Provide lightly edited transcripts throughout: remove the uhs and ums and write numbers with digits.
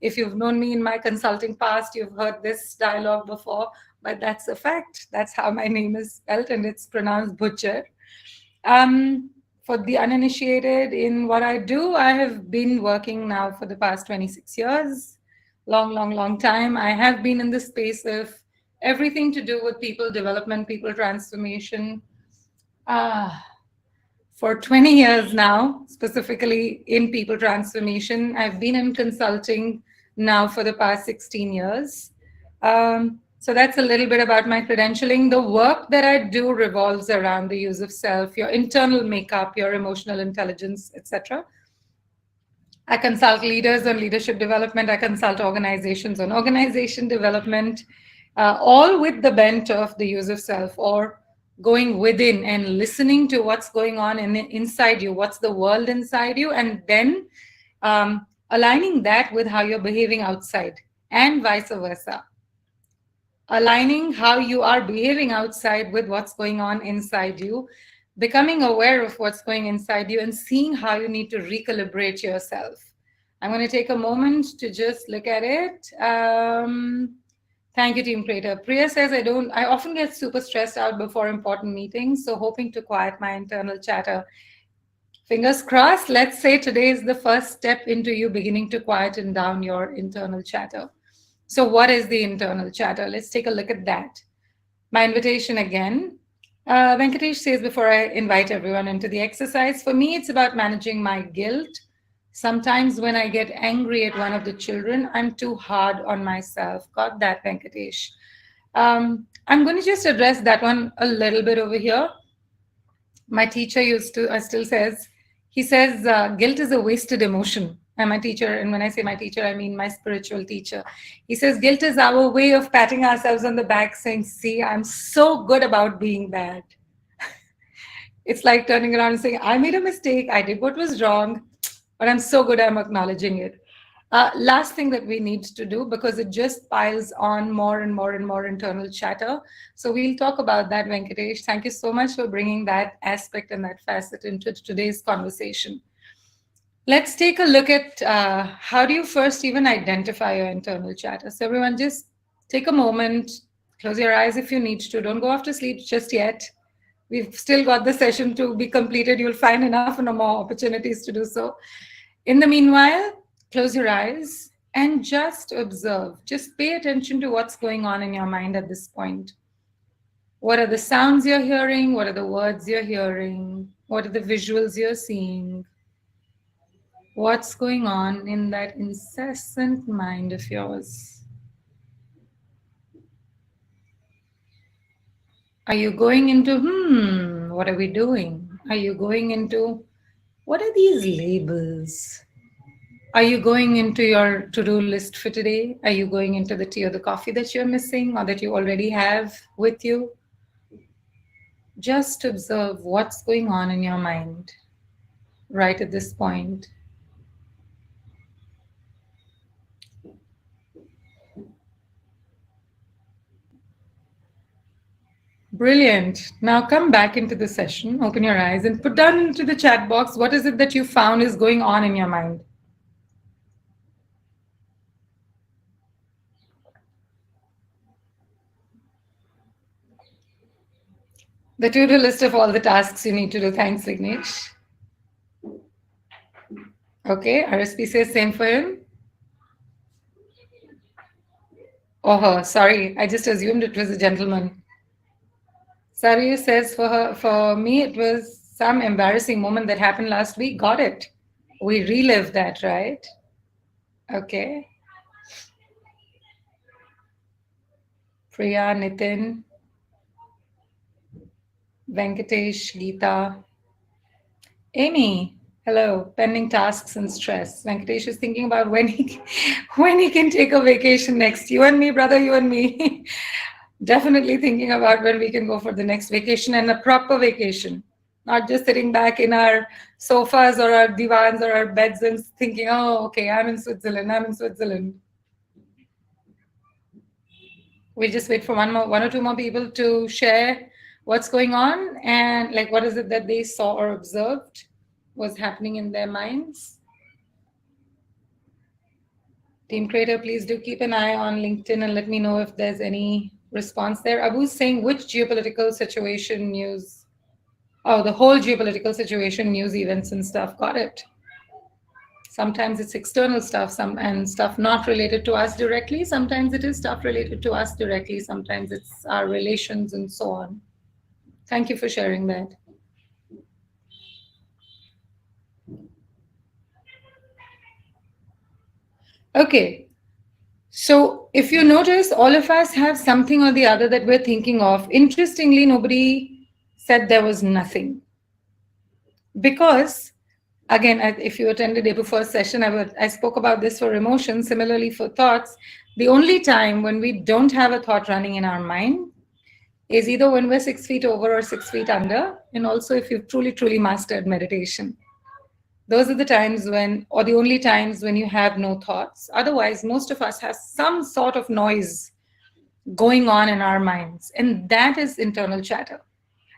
If you've known me in my consulting past, you've heard this dialogue before, but that's a fact. That's how my name is spelled, and it's pronounced Butcher. For the uninitiated in what I do, I have been working now for the past 26 years. Long time. I have been in the space of everything to do with people development, people transformation. For 20 years now, specifically in people transformation. I've been in consulting now for the past 16 years. So that's a little bit about my credentialing. The work that I do revolves around the use of self, your internal makeup, your emotional intelligence, etc. I consult leaders on leadership development. I consult organizations on organization development, all with the bent of the use of self, or going within and listening to what's going on inside you, what's the world inside you, and then aligning that with how you're behaving outside, and vice versa. Aligning how you are behaving outside with what's going on inside you, becoming aware of what's going inside you, and seeing how you need to recalibrate yourself. I'm going to take a moment to just look at it. Thank you, Team Creator. Priya says, I often get super stressed out before important meetings, so hoping to quiet my internal chatter. Fingers crossed. Let's say today is the first step into you beginning to quieten down your internal chatter. So what is the internal chatter? Let's take a look at that. My invitation again. Venkatesh says, before I invite everyone into the exercise, for me, it's about managing my guilt. Sometimes when I get angry at one of the children, I'm too hard on myself. Got that, Venkatesh. I'm going to just address that one a little bit over here. My teacher still says, he says, guilt is a wasted emotion. And my teacher, and when I say my teacher, I mean my spiritual teacher. He says, guilt is our way of patting ourselves on the back saying, see, I'm so good about being bad. It's like turning around and saying, I made a mistake. I did what was wrong, but I'm so good, I'm acknowledging it. Last thing that we need to do, because it just piles on more and more and more internal chatter. So we'll talk about that, Venkatesh. Thank you so much for bringing that aspect and that facet into today's conversation. Let's take a look at how do you first even identify your internal chatter. So everyone just take a moment, close your eyes if you need to. Don't go off to sleep just yet. We've still got the session to be completed. You'll find enough and more opportunities to do so. In the meanwhile, close your eyes and just observe. Just pay attention to what's going on in your mind at this point. What are the sounds you're hearing? What are the words you're hearing? What are the visuals you're seeing? What's going on in that incessant mind of yours? Are you going into, what are we doing? Are you going into, what are these labels? Are you going into your to-do list for today? Are you going into the tea or the coffee that you're missing or that you already have with you? Just observe what's going on in your mind right at this point. Brilliant. Now come back into the session, open your eyes and put down into the chat box, what is it that you found is going on in your mind? The to-do list of all the tasks you need to do. Thanks, Vignesh. Okay, RSP says same for him. Oh, her. Sorry, I just assumed it was a gentleman. Sariu says for me, it was some embarrassing moment that happened last week. Got it. We relived that, right? Okay. Priya, Nitin, Venkatesh, Geeta, Amy. Hello. Pending tasks and stress. Venkatesh is thinking about when he can take a vacation next. You and me, brother, you and me. Definitely thinking about when we can go for the next vacation, and a proper vacation. Not just sitting back in our sofas or our divans or our beds and thinking, oh, okay, I'm in Switzerland. We'll just wait for one or two more people to share what's going on and like what is it that they saw or observed was happening in their minds. Team Creator, please do keep an eye on LinkedIn and let me know if there's any response there. Abu's saying which geopolitical situation news? Oh, the whole geopolitical situation, news events and stuff. Got it. Sometimes it's external stuff, and stuff not related to us directly. Sometimes it is stuff related to us directly. Sometimes it's our relations and so on. Thank you for sharing that. Okay. So if you notice, all of us have something or the other that we're thinking of. Interestingly, nobody said there was nothing. Because, again, if you attended day before session, I spoke about this for emotions. Similarly, for thoughts, the only time when we don't have a thought running in our mind is either when we're 6 feet over or 6 feet under, and also if you've truly, truly mastered meditation. Those are the times when, or the only times when you have no thoughts. Otherwise, most of us have some sort of noise going on in our minds, and that is internal chatter.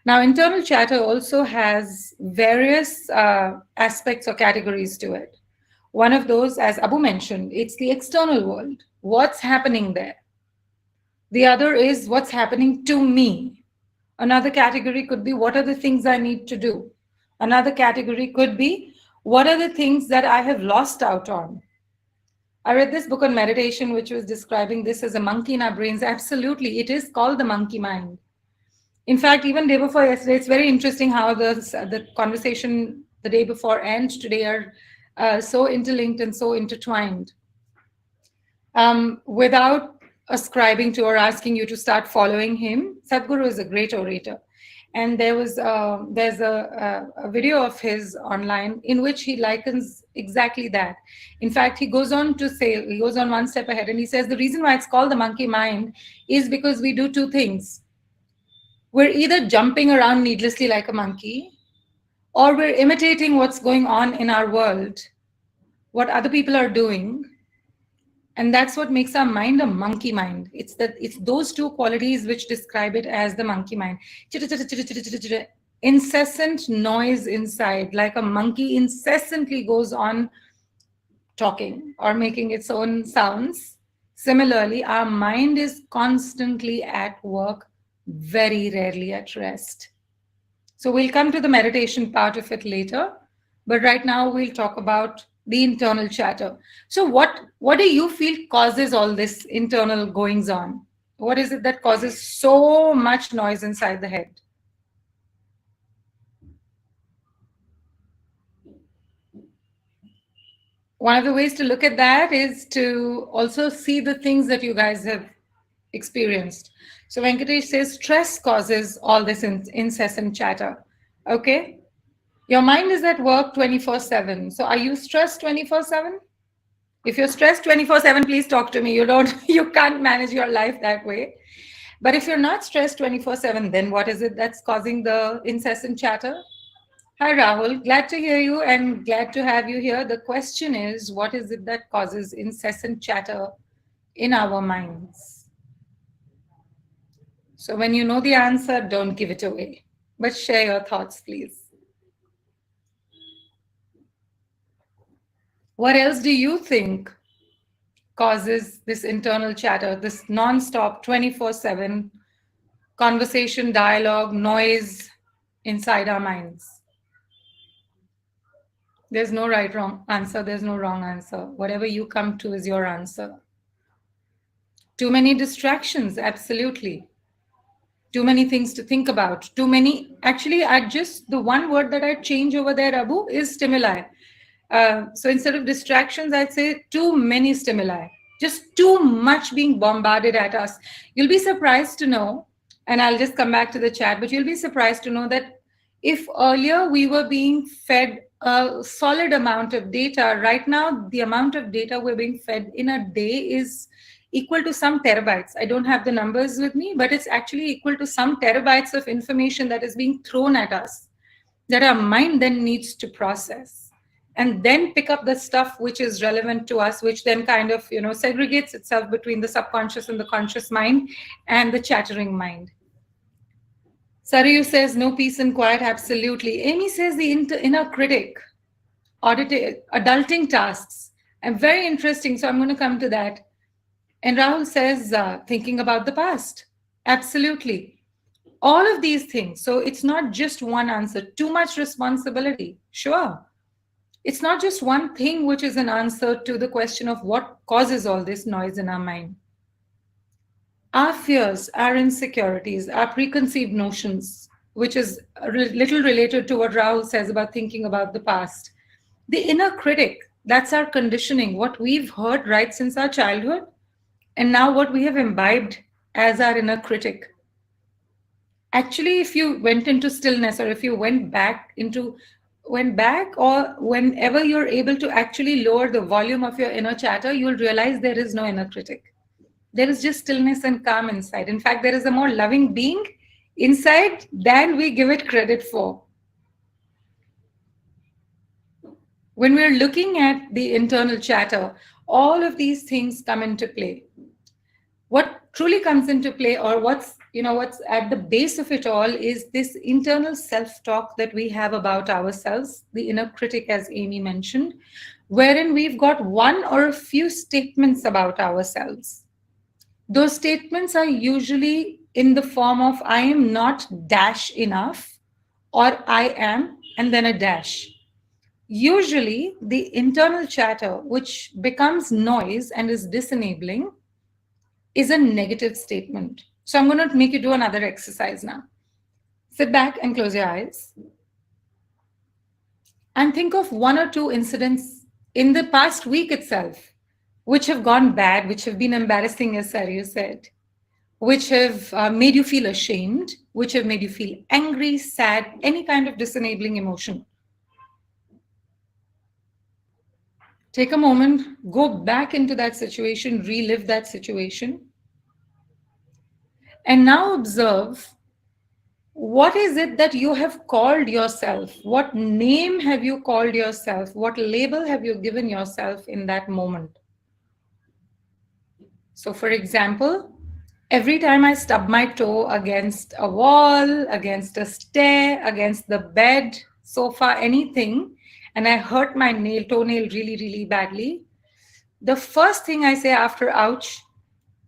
Now, internal chatter also has various aspects or categories to it. One of those, as Abu mentioned, it's the external world. What's happening there? The other is what's happening to me. Another category could be what are the things I need to do. Another category could be what are the things that I have lost out on. I read this book on meditation, which was describing this as a monkey in our brains. Absolutely, it is called the monkey mind. In fact, even day before yesterday, it's very interesting how the conversation the day before and today are so interlinked and so intertwined. Without ascribing to or asking you to start following him, Sadhguru is a great orator. And there's a video of his online in which he likens exactly that. In fact, he goes on one step ahead and he says the reason why it's called the monkey mind is because we do two things. We're either jumping around needlessly like a monkey, or we're imitating what's going on in our world, what other people are doing. And that's what makes our mind a monkey mind. It's those two qualities which describe it as the monkey mind. Incessant noise inside, like a monkey incessantly goes on talking or making its own sounds. Similarly, our mind is constantly at work, very rarely at rest. So we'll come to the meditation part of it later, but right now we'll talk about the internal chatter. So what do you feel causes all this internal goings on? What is it that causes so much noise inside the head? One of the ways to look at that is to also see the things that you guys have experienced. So Venkatesh says stress causes all this incessant chatter. Okay. Your mind is at work 24/7. So are you stressed 24/7? If you're stressed 24/7, please talk to me. You can't manage your life that way. But if you're not stressed 24/7, then what is it that's causing the incessant chatter? Hi, Rahul. Glad to hear you and glad to have you here. The question is, what is it that causes incessant chatter in our minds? So when you know the answer, don't give it away, but share your thoughts, please. What else do you think causes this internal chatter, this non-stop 24/7 conversation, dialogue, noise inside our minds? There's no right, wrong answer. There's no wrong answer. Whatever you come to is your answer. Too many distractions, absolutely. Too many things to think about. Too many, actually, the one word that I change over there, Abu, is stimuli. So instead of distractions, I'd say too many stimuli, just too much being bombarded at us. You'll be surprised to know, and I'll just come back to the chat, but you'll be surprised to know that if earlier we were being fed a solid amount of data, right now the amount of data we're being fed in a day is equal to some terabytes. I don't have the numbers with me, but it's actually equal to some terabytes of information that is being thrown at us that our mind then needs to process and then pick up the stuff which is relevant to us, which then kind of, segregates itself between the subconscious and the conscious mind and the chattering mind. Sarayu says, no peace and quiet, absolutely. Amy says the inner critic, adulting tasks. And very interesting. So I'm going to come to that. And Rahul says, thinking about the past. Absolutely. All of these things. So it's not just one answer. Too much responsibility. Sure. It's not just one thing which is an answer to the question of what causes all this noise in our mind. Our fears, our insecurities, our preconceived notions, which is a little related to what Rahul says about thinking about the past. The inner critic, that's our conditioning, what we've heard right since our childhood, and now what we have imbibed as our inner critic. Actually, if you went into stillness, or if you went back, or whenever you're able to actually lower the volume of your inner chatter, you'll realize there is no inner critic. There is just stillness and calm inside. In fact, there is a more loving being inside than we give it credit for. When we're looking at the internal chatter, all of these things come into play. What truly comes into play, or what's at the base of it all, is this internal self-talk that we have about ourselves, the inner critic, as Amy mentioned, wherein we've got one or a few statements about ourselves. Those statements are usually in the form of I am not dash enough, or I am, and then a dash. Usually, the internal chatter, which becomes noise and is disenabling, is a negative statement. So I'm going to make you do another exercise now. Sit back and close your eyes. And think of one or two incidents in the past week itself, which have gone bad, which have been embarrassing, as Saryu said, which have made you feel ashamed, which have made you feel angry, sad, any kind of disenabling emotion. Take a moment, go back into that situation, relive that situation. And now observe, what is it that you have called yourself? What name have you called yourself? What label have you given yourself in that moment? So, for example, every time I stub my toe against a wall, against a stair, against the bed, sofa, anything, and I hurt my toenail really, really badly, the first thing I say after ouch,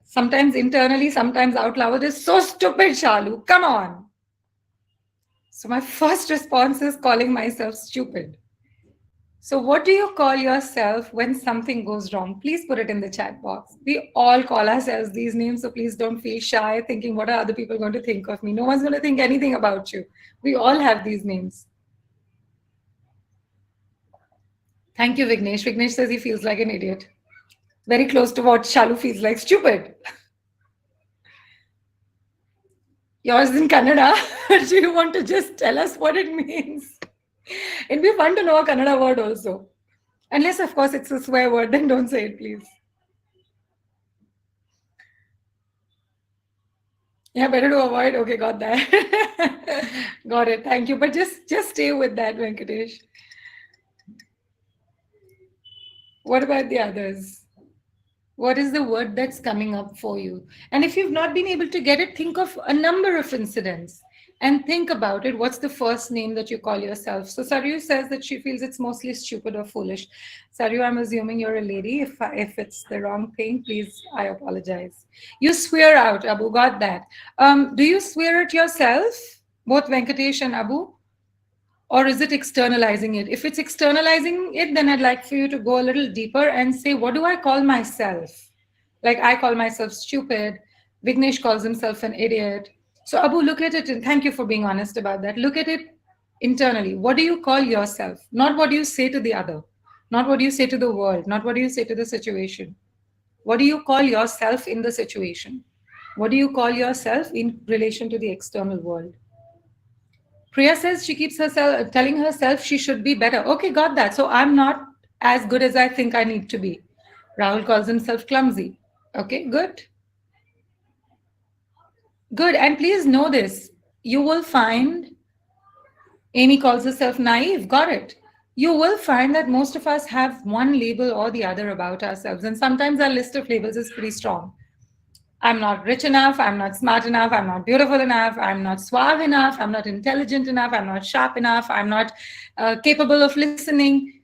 sometimes internally, sometimes out loud, is so stupid, Shalu, come on. So my first response is calling myself stupid. So what do you call yourself when something goes wrong? Please put it in the chat box. We all call ourselves these names, so please don't feel shy thinking, what are other people going to think of me? No one's going to think anything about you. We all have these names. Thank you, Vignesh. Vignesh says he feels like an idiot. Very close to what Shalu feels like, stupid. Yours in Kannada. Do you want to just tell us what it means? It'd be fun to know a Kannada word also. Unless, of course, it's a swear word, then don't say it, please. Yeah, better to avoid. Okay, got that. Got it. Thank you. But just stay with that, Venkatesh. What about the others? What is the word that's coming up for you? And if you've not been able to get it, think of a number of incidents and think about it. What's the first name that you call yourself? So Saryu says that she feels it's mostly stupid or foolish. Saryu, I'm assuming you're a lady. If it's the wrong thing, please, I apologize. You swear out, Abu, got that. Do you swear it yourself, both Venkatesh and Abu? Or is it externalizing it? If it's externalizing it, then I'd like for you to go a little deeper and say, what do I call myself? Like I call myself stupid. Vignesh calls himself an idiot. So Abu, look at it, and thank you for being honest about that. Look at it internally. What do you call yourself? Not what you say to the other, not what you say to the world, not what you say to the situation. What do you call yourself in the situation? What do you call yourself in relation to the external world? Priya says she keeps herself telling herself she should be better. Okay, got that. So I'm not as good as I think I need to be. Rahul calls himself clumsy. Okay, good. Good. And please know this. You will find, Amy calls herself naive. Got it. You will find that most of us have one label or the other about ourselves. And sometimes our list of labels is pretty strong. I'm not rich enough, I'm not smart enough, I'm not beautiful enough, I'm not suave enough, I'm not intelligent enough, I'm not sharp enough, I'm not capable of listening.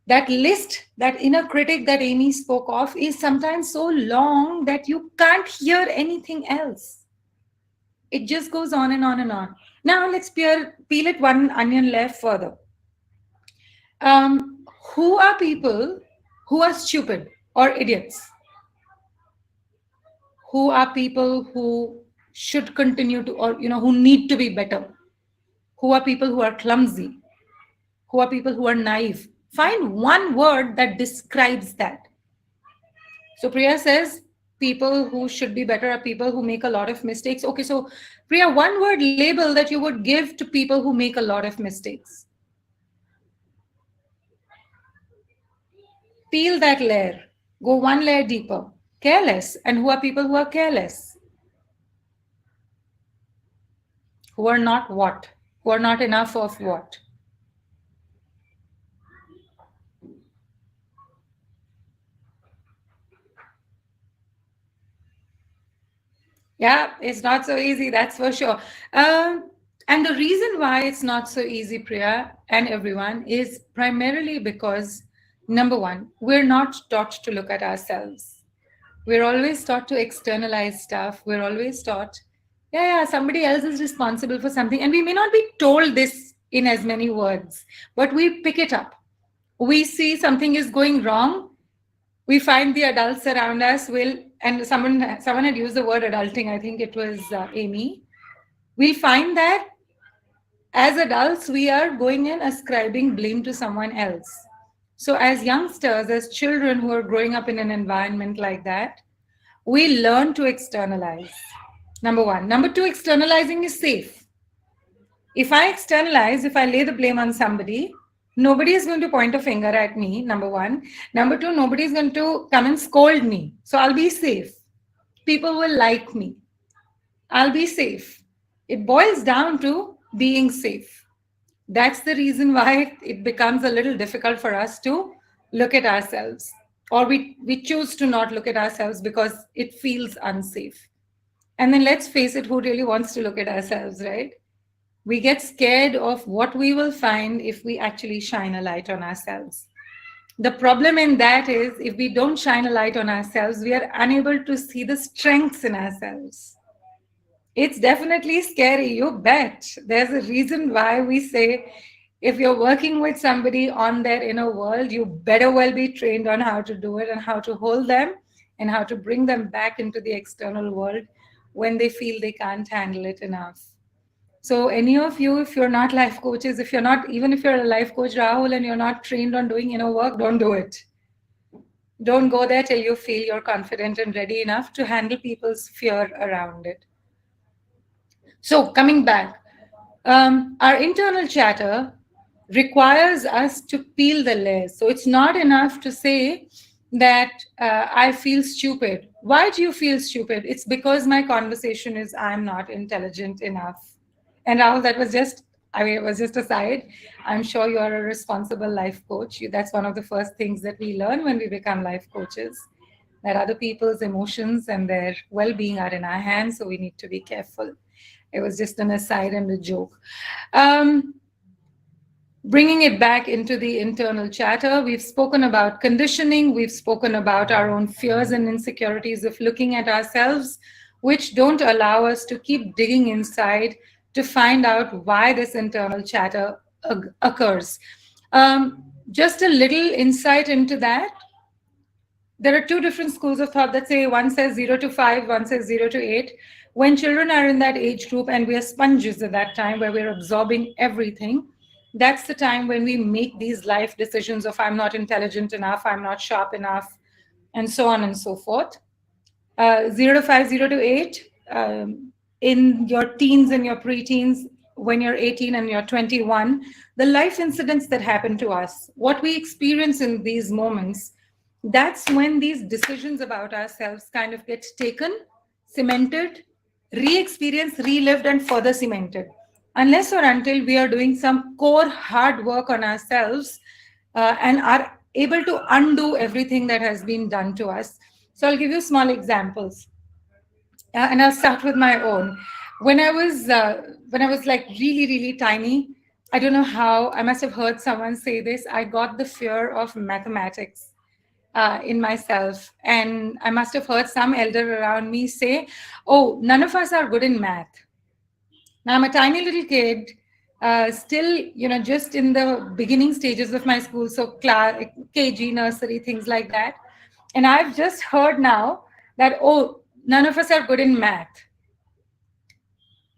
That list, that inner critic that Amy spoke of, is sometimes so long that you can't hear anything else. It just goes on and on and on. Now let's peel it one onion left further. Um, who are people who are stupid or idiots? Who are people who should continue to, or who need to be better? Who are people who are clumsy? Who are people who are naive? Find one word that describes that. So Priya says people who should be better are people who make a lot of mistakes. Okay, so Priya, one word label that you would give to people who make a lot of mistakes. Peel that layer. Go one layer deeper. Careless. And who are people who are careless? Who are not what? Who are not enough of what? Yeah, it's not so easy, that's for sure. And the reason why it's not so easy, Priya and everyone, is primarily because number one, we're not taught to look at ourselves. We're always taught to externalize stuff. We're always taught, yeah, somebody else is responsible for something. And we may not be told this in as many words, but we pick it up. We see something is going wrong, we find the adults around us will, and someone had used the word adulting, I think it was Amy. We'll find that as adults we are going and ascribing blame to someone else. So as youngsters, as children who are growing up in an environment like that, we learn to externalize. Number one. Number two, externalizing is safe. If I externalize, if I lay the blame on somebody, nobody is going to point a finger at me, number one. Number two, nobody is going to come and scold me. So I'll be safe. People will like me. I'll be safe. It boils down to being safe. That's the reason why it becomes a little difficult for us to look at ourselves. Or we choose to not look at ourselves because it feels unsafe. And then let's face it, who really wants to look at ourselves, right? We get scared of what we will find if we actually shine a light on ourselves. The problem in that is if we don't shine a light on ourselves, we are unable to see the strengths in ourselves. It's definitely scary, you bet. There's a reason why we say if you're working with somebody on their inner world, you better well be trained on how to do it and how to hold them and how to bring them back into the external world when they feel they can't handle it enough. So, any of you, if you're not life coaches, if you're not, even if you're a life coach, Rahul, and you're not trained on doing inner work, don't do it. Don't go there till you feel you're confident and ready enough to handle people's fear around it. So, coming back, our internal chatter requires us to peel the layers. So, it's not enough to say that I feel stupid. Why do you feel stupid? It's because my conversation is I'm not intelligent enough. And Rahul, that was just, I mean, it was just a side. I'm sure you are a responsible life coach. That's one of the first things that we learn when we become life coaches, that other people's emotions and their well being are in our hands. So we need to be careful. It was just an aside and a joke. Um, Bringing it back into the internal chatter, we've spoken about conditioning, we've spoken about our own fears and insecurities of looking at ourselves, which don't allow us to keep digging inside to find out why this internal chatter occurs. Just a little insight into that. There are two different schools of thought that say one says 0 to 5, one says 0 to 8. When children are in that age group and we are sponges at that time where we're absorbing everything, that's the time when we make these life decisions of I'm not intelligent enough, I'm not sharp enough, and so on and so forth. 0 to 5, 0 to 8, in your teens and your preteens, when you're 18 and you're 21, the life incidents that happen to us, what we experience in these moments, that's when these decisions about ourselves kind of get taken, cemented, re-experienced, relived, and further cemented. Unless or until we are doing some core hard work on ourselves and are able to undo everything that has been done to us. So I'll give you small examples, and I'll start with my own. When I was like really tiny, I don't know how, I must have heard someone say this. I got the fear of mathematics in myself. And I must have heard some elder around me say, oh, none of us are good in math. Now I'm a tiny little kid, still, just in the beginning stages of my school, so class, KG, nursery, things like that. And I've just heard now that, oh, none of us are good in math.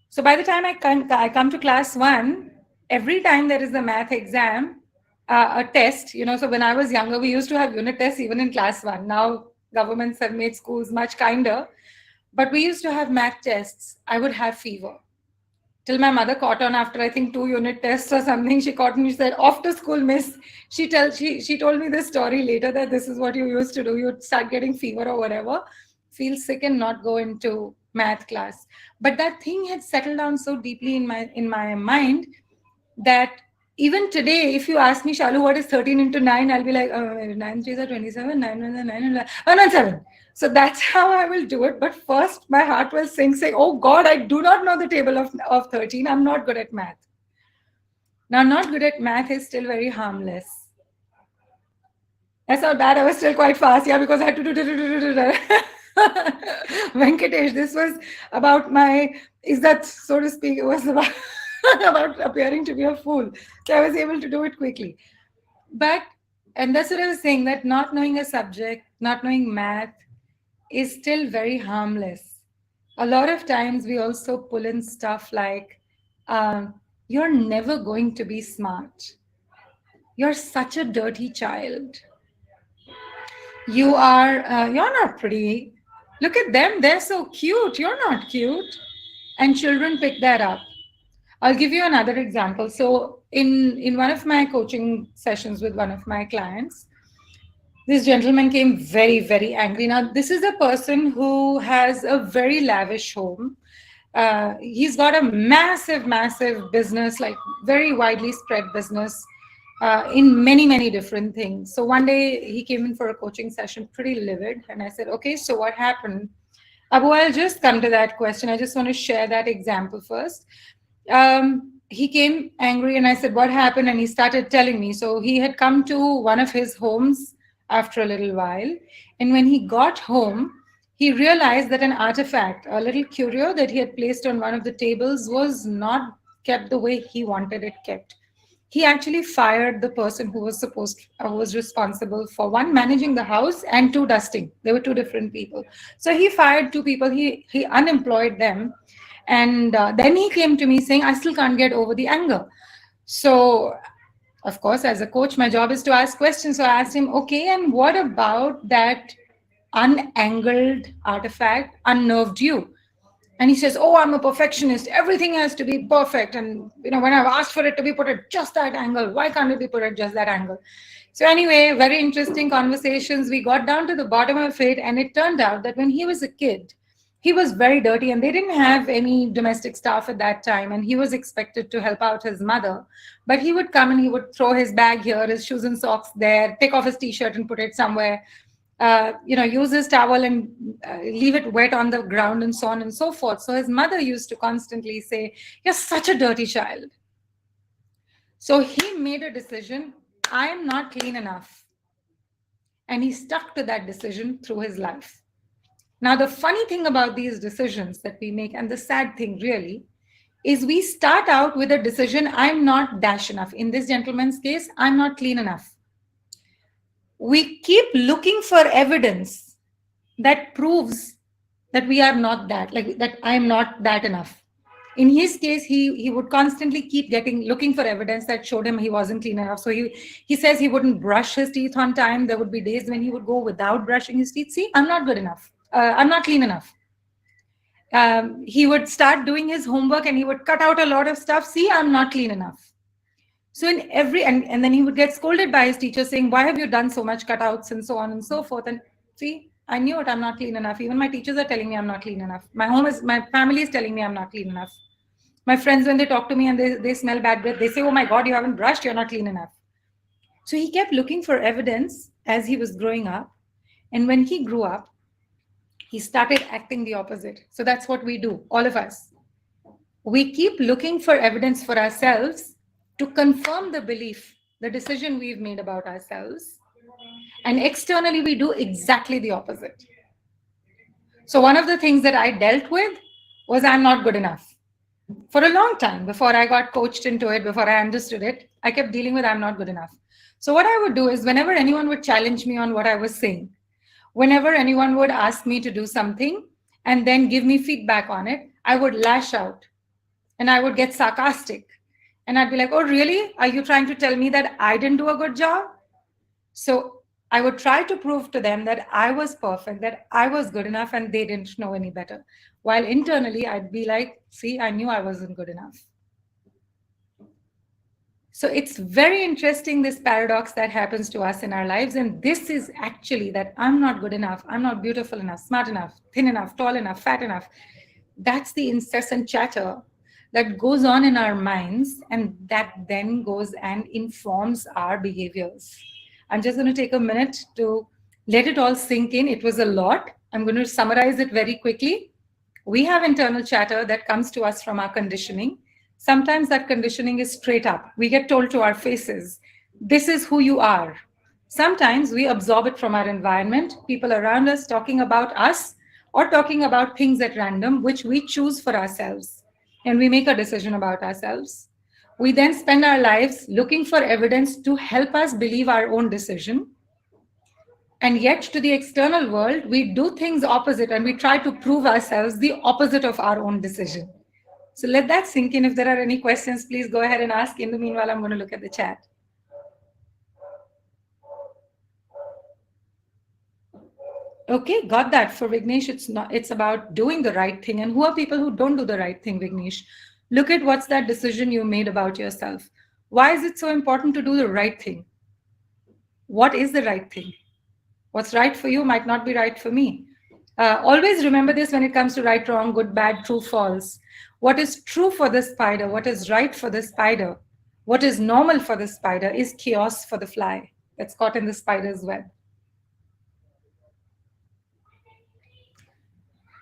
So by the time I come to class one, every time there is a math exam, a test, so when I was younger, we used to have unit tests even in class one. Now governments have made schools much kinder, but we used to have math tests. I would have fever till my mother caught on after I think 2 unit tests or something. She caught me. She said, "Off to school, miss." She told me this story later that this is what you used to do. You'd start getting fever or whatever, feel sick and not go into math class. But that thing had settled down so deeply in my mind that even today, if you ask me, Shalu, what is 13 into 9? I'll be like, 9 3s are 27, 9 1s are 9, and 1 and 7. So that's how I will do it. But first, my heart will sink, saying, oh God, I do not know the table of 13. I'm not good at math. Now, not good at math is still very harmless. That's not bad. I was still quite fast, yeah, because I had to do. Venkatesh, this was about my, is that, so to speak, it was about, about appearing to be a fool. So I was able to do it quickly. But, and that's what I was saying, that not knowing a subject, not knowing math is still very harmless. A lot of times we also pull in stuff like, you're never going to be smart. You're such a dirty child. You're not pretty. Look at them, they're so cute. You're not cute. And children pick that up. I'll give you another example. So in one of my coaching sessions with one of my clients, this gentleman came very, very angry. Now, this is a person who has a very lavish home. He's got a massive, massive business, like very widely spread business in many, many different things. So one day he came in for a coaching session, pretty livid. And I said, okay, so what happened? Abu, I'll just come to that question. I just want to share that example first. He came angry and I said, what happened? And he started telling me. So he had come to one of his homes after a little while. And when he got home, he realized that an artifact, a little curio that he had placed on one of the tables, was not kept the way he wanted it kept. He actually fired the person who was responsible for one, managing the house, and two, dusting. They were two different people. So he fired two people. He unemployed them, and then he came to me saying, I still can't get over the anger. So of course, as a coach, my job is to ask questions. So I asked him, okay, and what about that unangled artifact unnerved you? And he says, oh, I'm a perfectionist. Everything has to be perfect. And, when I've asked for it to be put at just that angle, why can't it be put at just that angle? So anyway, very interesting conversations. We got down to the bottom of it. And it turned out that when he was a kid, he was very dirty and they didn't have any domestic staff at that time. And he was expected to help out his mother. But he would come and he would throw his bag here, his shoes and socks there, take off his t-shirt and put it somewhere. Use his towel and leave it wet on the ground and so on and so forth. So his mother used to constantly say, you're such a dirty child. So he made a decision, I am not clean enough. And he stuck to that decision through his life. Now, the funny thing about these decisions that we make, and the sad thing really, is we start out with a decision, I'm not dash enough. In this gentleman's case, I'm not clean enough. We keep looking for evidence that proves that we are not that, like that I'm not that enough. In his case, he would constantly keep looking for evidence that showed him he wasn't clean enough. So he says he wouldn't brush his teeth on time. There would be days when he would go without brushing his teeth. See, I'm not good enough. I'm not clean enough. He would start doing his homework and he would cut out a lot of stuff. See, I'm not clean enough. So in and then he would get scolded by his teacher saying, why have you done so much cutouts and so on and so forth? And see, I knew it, I'm not clean enough. Even my teachers are telling me I'm not clean enough. My family is telling me I'm not clean enough. My friends, when they talk to me and they smell bad breath, they say, oh my God, you haven't brushed, you're not clean enough. So he kept looking for evidence as he was growing up. And when he grew up, he started acting the opposite. So that's what we do, all of us. We keep looking for evidence for ourselves to confirm the belief, the decision we've made about ourselves. And externally, we do exactly the opposite. So, one of the things that I dealt with was I'm not good enough. For a long time, before I got coached into it, before I understood it, I kept dealing with I'm not good enough. So, what I would do is whenever anyone would challenge me on what I was saying, whenever anyone would ask me to do something and then give me feedback on it, I would lash out and I would get sarcastic. And I'd be like, oh, really? Are you trying to tell me that I didn't do a good job? So I would try to prove to them that I was perfect, that I was good enough, and they didn't know any better. While internally, I'd be like, see, I knew I wasn't good enough. So it's very interesting, this paradox that happens to us in our lives. And this is actually that I'm not good enough, I'm not beautiful enough, smart enough, thin enough, tall enough, fat enough. That's the incessant chatter that goes on in our minds, and that then goes and informs our behaviors. I'm just going to take a minute to let it all sink in. It was a lot. I'm going to summarize it very quickly. We have internal chatter that comes to us from our conditioning. Sometimes that conditioning is straight up. We get told to our faces, this is who you are. Sometimes we absorb it from our environment, people around us talking about us or talking about things at random, which we choose for ourselves. And we make a decision about ourselves. We then spend our lives looking for evidence to help us believe our own decision. And yet, to the external world, we do things opposite and we try to prove ourselves the opposite of our own decision. So let that sink in. If there are any questions, please go ahead and ask. In the meanwhile, I'm going to look at the chat. Okay, got that. For Vignesh, it's about doing the right thing. And who are people who don't do the right thing, Vignesh? Look at what's that decision you made about yourself. Why is it so important to do the right thing? What is the right thing? What's right for you might not be right for me. Always remember this when it comes to right, wrong, good, bad, true, false. What is true for the spider, what is right for the spider, what is normal for the spider is chaos for the fly that's caught in the spider's web.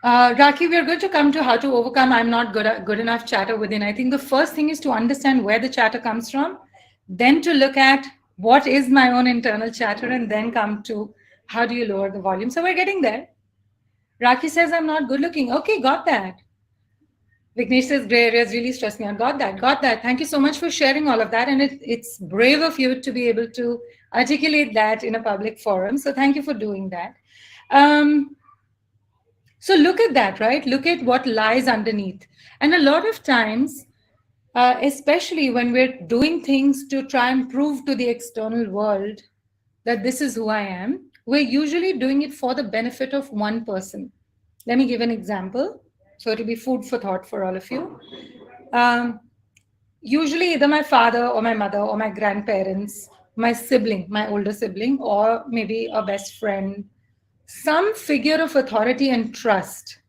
Raki, we are going to come to how to overcome I'm not good enough chatter within. I think the first thing is to understand where the chatter comes from, then to look at what is my own internal chatter, and then come to how do you lower the volume. So we're getting there. Raki says, I'm not good looking. Okay, got that. Vignesh says, gray areas really stress me out. Got that, got that. Thank you so much for sharing all of that. And it's brave of you to be able to articulate that in a public forum. So thank you for doing that. So look at that, right? Look at what lies underneath. And a lot of times, especially when we're doing things to try and prove to the external world that this is who I am, we're usually doing it for the benefit of one person. Let me give an example. So it'll be food for thought for all of you. Usually either my father or my mother or my grandparents, my sibling, my older sibling, or maybe a best friend, some figure of authority and trust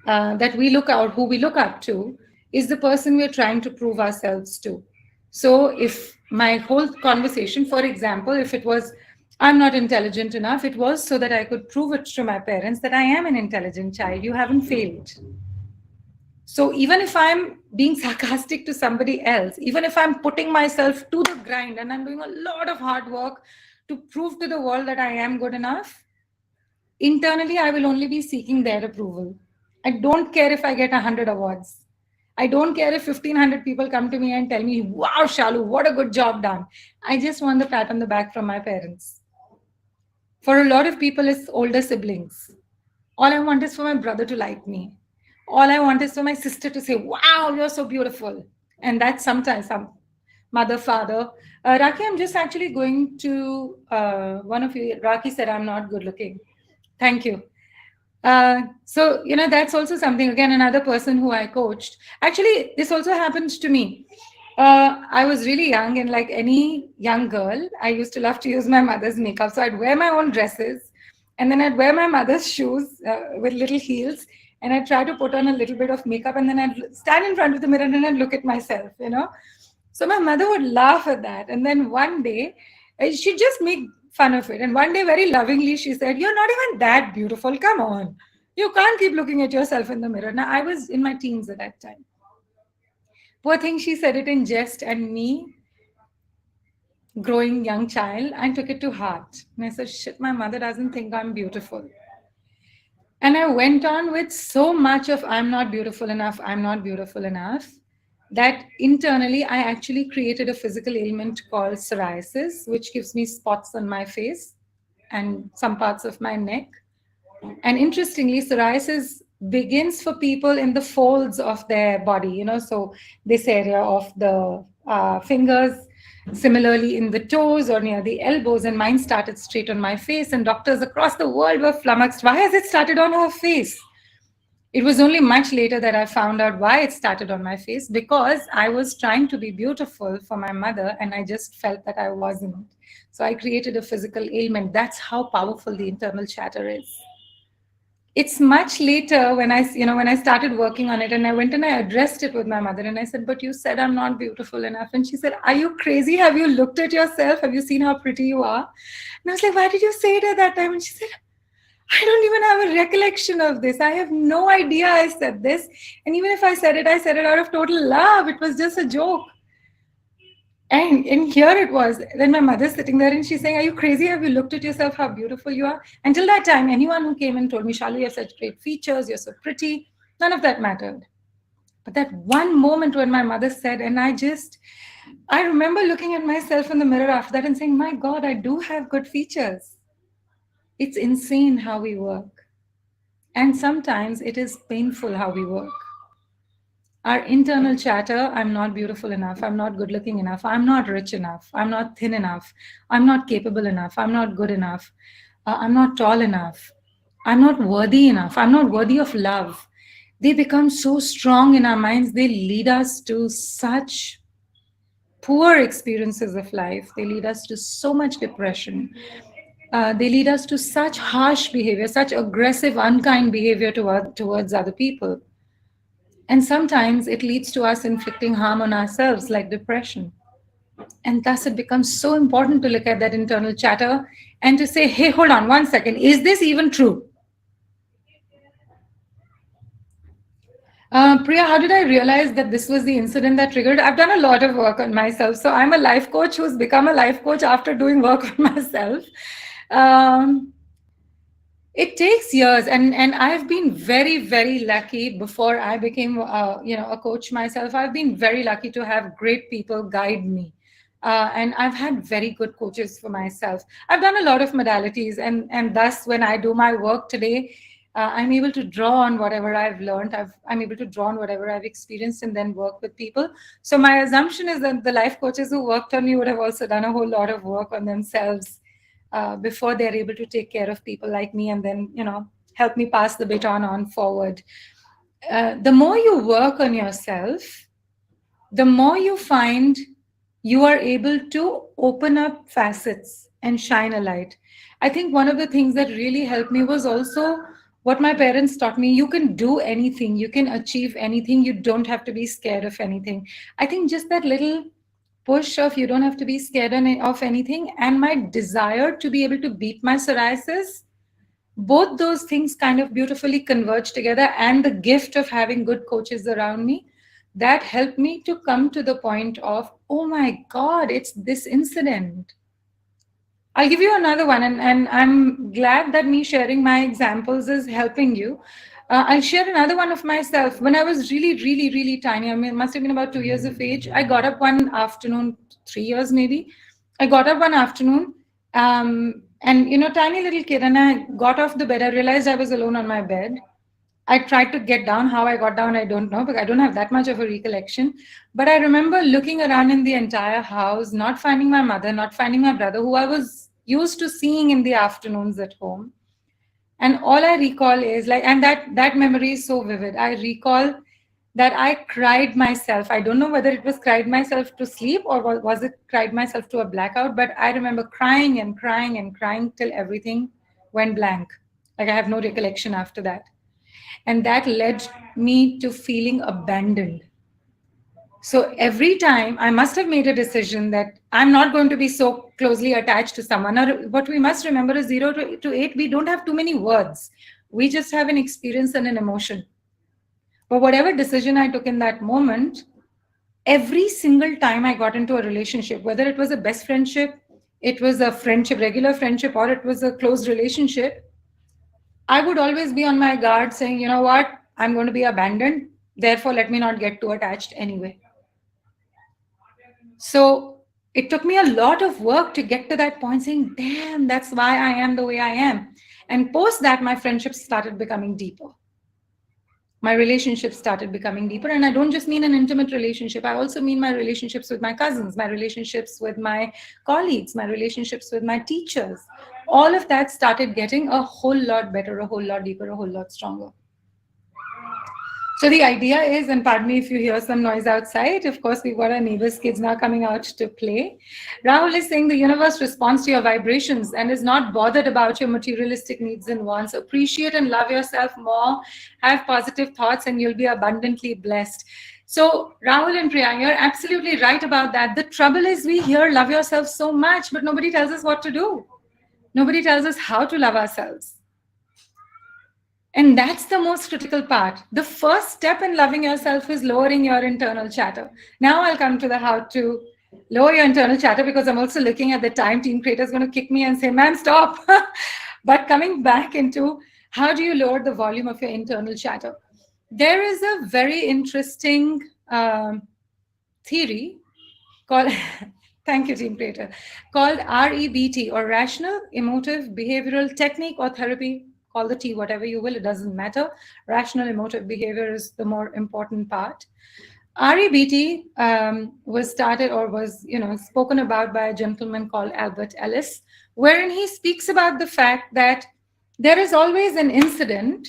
that we look out, who we look up to, is the person we're trying to prove ourselves to. So if my whole conversation, for example, if it was, I'm not intelligent enough, it was so that I could prove it to my parents that I am an intelligent child. You haven't failed. So even if I'm being sarcastic to somebody else, even if I'm putting myself to the grind and I'm doing a lot of hard work to prove to the world that I am good enough, internally, I will only be seeking their approval. I don't care if I get 100 awards. I don't care if 1,500 people come to me and tell me, wow, Shalu, what a good job done. I just want the pat on the back from my parents. For a lot of people, it's older siblings. All I want is for my brother to like me. All I want is for my sister to say, wow, you're so beautiful. And that's sometimes some mother, father. Raki, I'm just actually going to one of you. Raki said, I'm not good looking. Thank you. So, that's also something, again, another person who I coached. Actually, this also happened to me. I was really young, and like any young girl, I used to love to use my mother's makeup. So I'd wear my own dresses, and then I'd wear my mother's shoes with little heels, and I'd try to put on a little bit of makeup, and then I'd stand in front of the mirror and I'd look at myself. So my mother would laugh at that. And then one day, she'd just make fun of it. And one day, very lovingly, she said, you're not even that beautiful. Come on. You can't keep looking at yourself in the mirror. Now, I was in my teens at that time. Poor thing, she said it in jest, and me, growing young child, I took it to heart. And I said, shit, my mother doesn't think I'm beautiful. And I went on with so much of I'm not beautiful enough, I'm not beautiful enough, that internally I actually created a physical ailment called psoriasis, which gives me spots on my face and some parts of my neck. And interestingly, psoriasis begins for people in the folds of their body, so this area of the fingers, similarly in the toes or near the elbows. And mine started straight on my face, and doctors across the world were flummoxed. Why has it started on her face? It was only much later that I found out why it started on my face, because I was trying to be beautiful for my mother and I just felt that I wasn't. So I created a physical ailment. That's how powerful the internal chatter is. It's much later when I started working on it, and I went and I addressed it with my mother, and I said, but you said I'm not beautiful enough. And she said, are you crazy? Have you looked at yourself? Have you seen how pretty you are? And I was like, why did you say it at that time? And she said, I don't even have a recollection of this. I have no idea I said this. And even if I said it out of total love. It was just a joke. And here it was. Then my mother's sitting there and she's saying, are you crazy? Have you looked at yourself, how beautiful you are? Until that time, anyone who came and told me, Shalu, you have such great features, you're so pretty, none of that mattered. But that one moment when my mother said, and I remember looking at myself in the mirror after that and saying, my God, I do have good features. It's insane how we work. And sometimes it is painful how we work. Our internal chatter, I'm not beautiful enough, I'm not good looking enough, I'm not rich enough, I'm not thin enough, I'm not capable enough, I'm not good enough, I'm not tall enough, I'm not worthy enough, I'm not worthy of love. They become so strong in our minds, they lead us to such poor experiences of life, they lead us to so much depression. They lead us to such harsh behavior, such aggressive, unkind behavior towards other people. And sometimes it leads to us inflicting harm on ourselves, like depression. And thus it becomes so important to look at that internal chatter and to say, hey, hold on 1 second, is this even true? Priya, how did I realize that this was the incident that triggered? I've done a lot of work on myself. So I'm a life coach who's become a life coach after doing work on myself. It takes years, and I've been very, very lucky. Before I became a coach myself, I've been very lucky to have great people guide me, and I've had very good coaches for myself. I've done a lot of modalities, and thus when I do my work today, I'm able to draw on whatever I've learned. I'm able to draw on whatever I've experienced and then work with people. So my assumption is that the life coaches who worked on me would have also done a whole lot of work on themselves before they're able to take care of people like me and then, help me pass the baton on forward. The more you work on yourself, the more you find you are able to open up facets and shine a light. I think one of the things that really helped me was also what my parents taught me. You can do anything, you can achieve anything, you don't have to be scared of anything. I think just that little push of you don't have to be scared of anything, and my desire to be able to beat my psoriasis, both those things kind of beautifully converge together, and the gift of having good coaches around me, that helped me to come to the point of, oh my God, it's this incident. I'll give you another one, and I'm glad that me sharing my examples is helping you. I'll share another one of myself. When I was really, really, really tiny, I mean, it must have been about 2 years of age, I got up one afternoon, 3 years maybe. I got up one afternoon, and, tiny little kid, and I got off the bed. I realized I was alone on my bed. I tried to get down. How I got down, I don't know, because I don't have that much of a recollection. But I remember looking around in the entire house, not finding my mother, not finding my brother, who I was used to seeing in the afternoons at home. And all I recall is and that memory is so vivid. I recall that I cried myself. I don't know whether it was cried myself to sleep or was it cried myself to a blackout, but I remember crying and crying and crying till everything went blank. I have no recollection after that. And that led me to feeling abandoned. So every time I must have made a decision that I'm not going to be so closely attached to someone. Or what we must remember is 0 to 8, we don't have too many words. We just have an experience and an emotion. But whatever decision I took in that moment, every single time I got into a relationship, whether it was a best friendship, it was a friendship, regular friendship, or it was a close relationship, I would always be on my guard saying, you know what, I'm going to be abandoned. Therefore, let me not get too attached anyway. So it took me a lot of work to get to that point saying, damn, that's why I am the way I am. And post that, my friendships started becoming deeper. My relationships started becoming deeper. And I don't just mean an intimate relationship. I also mean my relationships with my cousins, my relationships with my colleagues, my relationships with my teachers. All of that started getting a whole lot better, a whole lot deeper, a whole lot stronger. So the idea is, and pardon me if you hear some noise outside, of course, we've got our neighbors' kids now coming out to play. Rahul is saying the universe responds to your vibrations and is not bothered about your materialistic needs and wants. Appreciate and love yourself more, have positive thoughts, and you'll be abundantly blessed. So Rahul and Priya, you're absolutely right about that. The trouble is we hear love yourself so much, but nobody tells us what to do. Nobody tells us how to love ourselves. And that's the most critical part. The first step in loving yourself is lowering your internal chatter. Now I'll come to the how to lower your internal chatter, because I'm also looking at the time. Team Creator is going to kick me and say, man, stop. But coming back into how do you lower the volume of your internal chatter? There is a very interesting theory called, thank you, Team Creator, called REBT, or Rational Emotive Behavioral Technique or Therapy. Call the T whatever you will, it doesn't matter. Rational emotive behavior is the more important part. REBT was started, or was spoken about by a gentleman called Albert Ellis, wherein he speaks about the fact that there is always an incident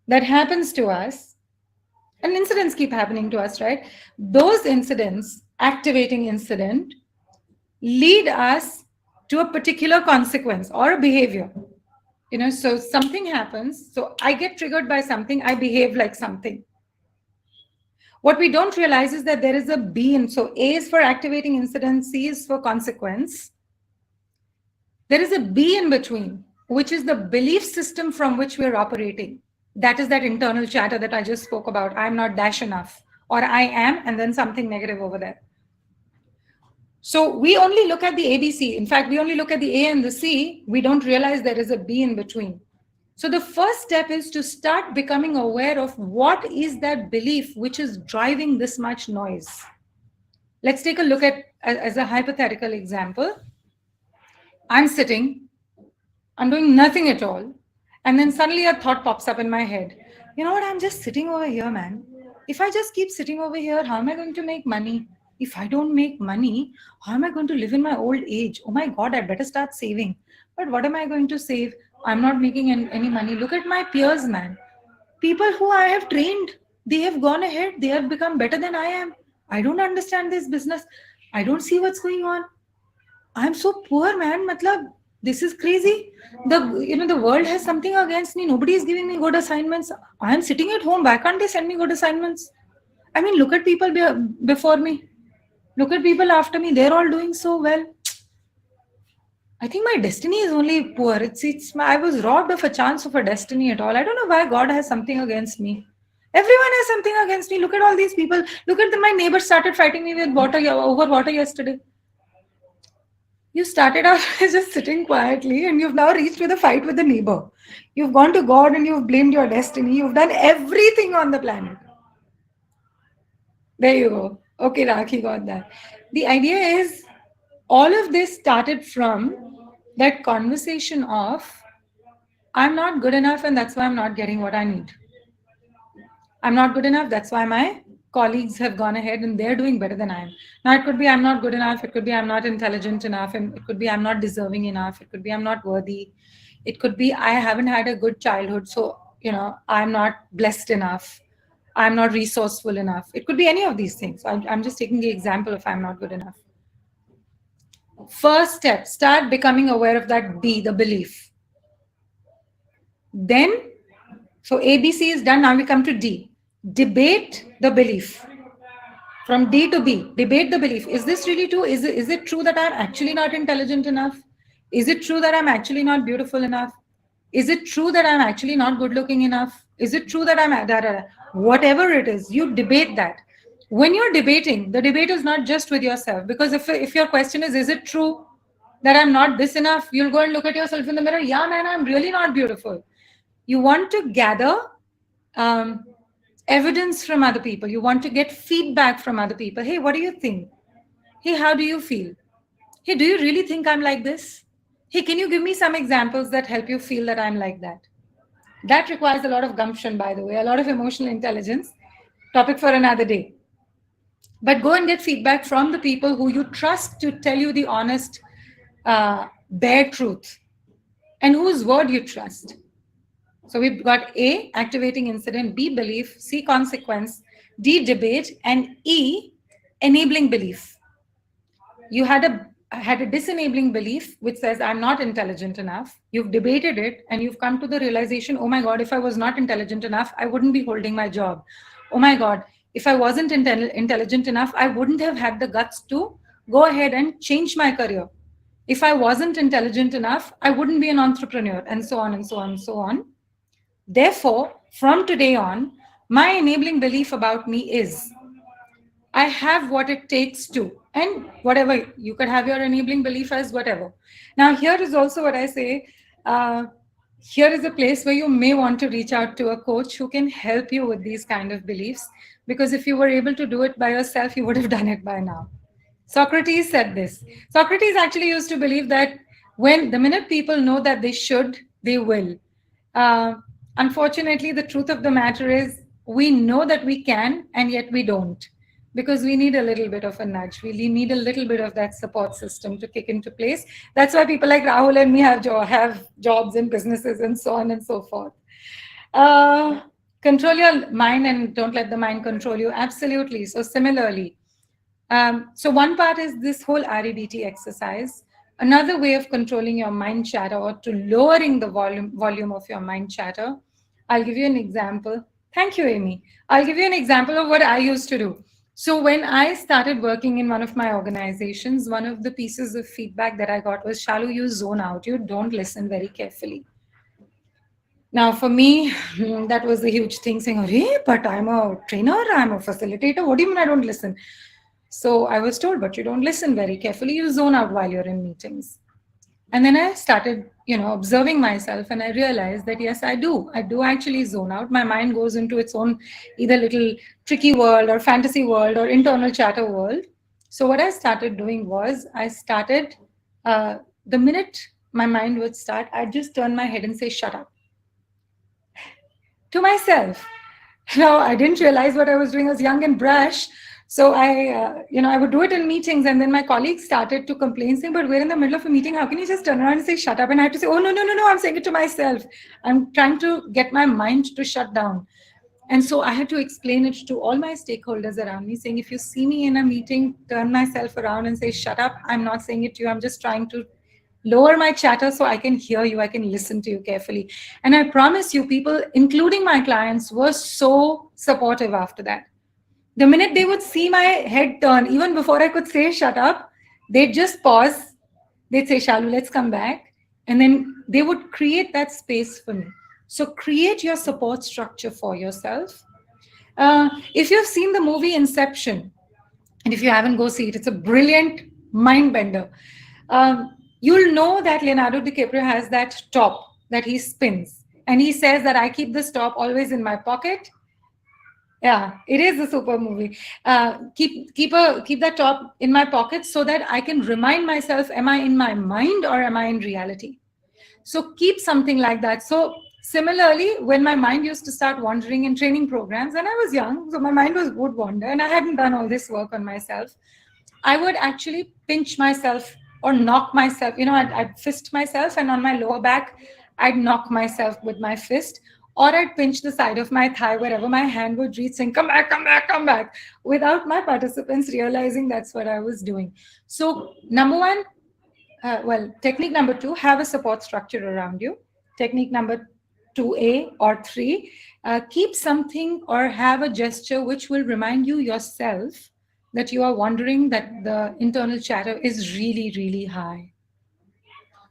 that happens to us, and incidents keep happening to us, right? Those incidents, activating incident, lead us to a particular consequence or a behavior. So something happens, so I get triggered by something, I behave like something. What we don't realize is that there is a B in, so A is for activating incident, C is for consequence. There is a B in between, which is the belief system from which we're operating. That is that internal chatter that I just spoke about. I'm not dash enough, or I am, and then something negative over there. So we only look at the ABC. In fact, we only look at the A and the C. We don't realize there is a B in between. So the first step is to start becoming aware of what is that belief which is driving this much noise. Let's take a look at, as a hypothetical example, I'm sitting, I'm doing nothing at all. And then suddenly a thought pops up in my head. You know what? I'm just sitting over here, man. If I just keep sitting over here, how am I going to make money? If I don't make money, how am I going to live in my old age? Oh my God, I better start saving. But what am I going to save? I'm not making any money. Look at my peers, man. People who I have trained, they have gone ahead. They have become better than I am. I don't understand this business. I don't see what's going on. I'm so poor, man. Matlab, this is crazy. The world has something against me. Nobody is giving me good assignments. I'm sitting at home. Why can't they send me good assignments? I mean, look at people before me. Look at people after me. They're all doing so well. I think my destiny is only poor. I was robbed of a chance of a destiny at all. I don't know why God has something against me. Everyone has something against me. Look at all these people. Look at my neighbors started fighting me with over water yesterday. You started out just sitting quietly, and you've now reached with a fight with the neighbor. You've gone to God and you've blamed your destiny. You've done everything on the planet. There you go. Okay, Rakhi got that. The idea is all of this started from that conversation of, I'm not good enough and that's why I'm not getting what I need. I'm not good enough. That's why my colleagues have gone ahead and they're doing better than I am. Now, it could be I'm not good enough. It could be I'm not intelligent enough. And it could be I'm not deserving enough. It could be I'm not worthy. It could be I haven't had a good childhood. So, I'm not blessed enough. I'm not resourceful enough. It could be any of these things. I'm just taking the example of I'm not good enough. First step, start becoming aware of that B, the belief. Then, so ABC is done. Now we come to D. Debate the belief. From D to B, debate the belief. Is this really true? Is it true that I'm actually not intelligent enough? Is it true that I'm actually not beautiful enough? Is it true that I'm actually not good looking enough? Is it true that I'm whatever it is, you debate that. When you're debating, the debate is not just with yourself, because if your question is it true that I'm not this enough, you'll go and look at yourself in the mirror. Yeah, man, I'm really not beautiful. You want to gather um, evidence from other people. You want to get feedback from other people. Hey, what do you think? Hey, how do you feel? Hey, do you really think I'm like this? Hey, can you give me some examples that help you feel that I'm like that? That requires a lot of gumption, by the way, a lot of emotional intelligence. Topic for another day. But go and get feedback from the people who you trust to tell you the honest, bare truth, and whose word you trust. So we've got A, activating incident, B, belief, C, consequence, D, debate, and E, enabling belief. You had a disenabling belief which says I'm not intelligent enough. You've debated it and you've come to the realization, oh my god, if I was not intelligent enough, I wouldn't be holding my job. Oh my god, if I wasn't intelligent enough, I wouldn't have had the guts to go ahead and change my career. If I wasn't intelligent enough, I wouldn't be an entrepreneur, and so on and so on and so on. Therefore, from today on, my enabling belief about me is I have what it takes to, and whatever you could have your enabling belief as whatever. Now, here is also what I say. Uh, Here is a place where you may want to reach out to a coach who can help you with these kind of beliefs, because if you were able to do it by yourself, you would have done it by now. Socrates said this. Socrates actually used to believe that when the minute people know that they should, they will. Uh, Unfortunately, the truth of the matter is we know that we can, and yet we don't, because we need a little bit of a nudge. We need a little bit of that support system to kick into place. That's why people like Rahul and me have jobs and businesses and so on and so forth. Uh, Control your mind and don't let the mind control you. Absolutely. So similarly, so one part is this whole REBT exercise. Another way of controlling your mind chatter or to lowering the volume of your mind chatter. I'll give you an example. Thank you, Amy. I'll give you an example of what I used to do. So when I started working in one of my organizations, one of the pieces of feedback that I got was, Shalu, you zone out. You don't listen very carefully. Now, for me, that was a huge thing, saying, hey, but I'm a trainer, I'm a facilitator. What do you mean I don't listen? So I was told, but you don't listen very carefully. You zone out while you're in meetings. And then I started, observing myself, and I realized that, yes, I do. I do actually zone out. My mind goes into its own either little tricky world or fantasy world or internal chatter world. So what I started doing was the minute my mind would start, I'd just turn my head and say, shut up, to myself. Now, I didn't realize what I was doing. I was young and brash. So I would do it in meetings, and then my colleagues started to complain, saying, but we're in the middle of a meeting. How can you just turn around and say, shut up? And I had to say, oh, no, no, no, no, I'm saying it to myself. I'm trying to get my mind to shut down. And so I had to explain it to all my stakeholders around me, saying, if you see me in a meeting, turn myself around and say, shut up. I'm not saying it to you. I'm just trying to lower my chatter so I can hear you, I can listen to you carefully. And I promise you, people, including my clients, were so supportive after that. The minute they would see my head turn, even before I could say shut up, they'd just pause. They'd say, Shalu, let's come back. And then they would create that space for me. So create your support structure for yourself. If you've seen the movie Inception, and if you haven't, go see it. It's a brilliant mind bender. You'll know that Leonardo DiCaprio has that top that he spins. And he says that I keep this top always in my pocket. Yeah, it is a super movie. Keep that top in my pocket so that I can remind myself, am I in my mind or am I in reality? So keep something like that. So similarly, when my mind used to start wandering in training programs, and I was young, so my mind would wander, and I hadn't done all this work on myself, I would actually pinch myself or knock myself. I'd fist myself, and on my lower back, I'd knock myself with my fist, or I'd pinch the side of my thigh wherever my hand would reach, saying, come back, come back, come back, without my participants realizing that's what I was doing. So number one, technique number 2, have a support structure around you. Technique number 2A or 3, keep something or have a gesture which will remind you yourself that you are wondering that the internal chatter is really, really high.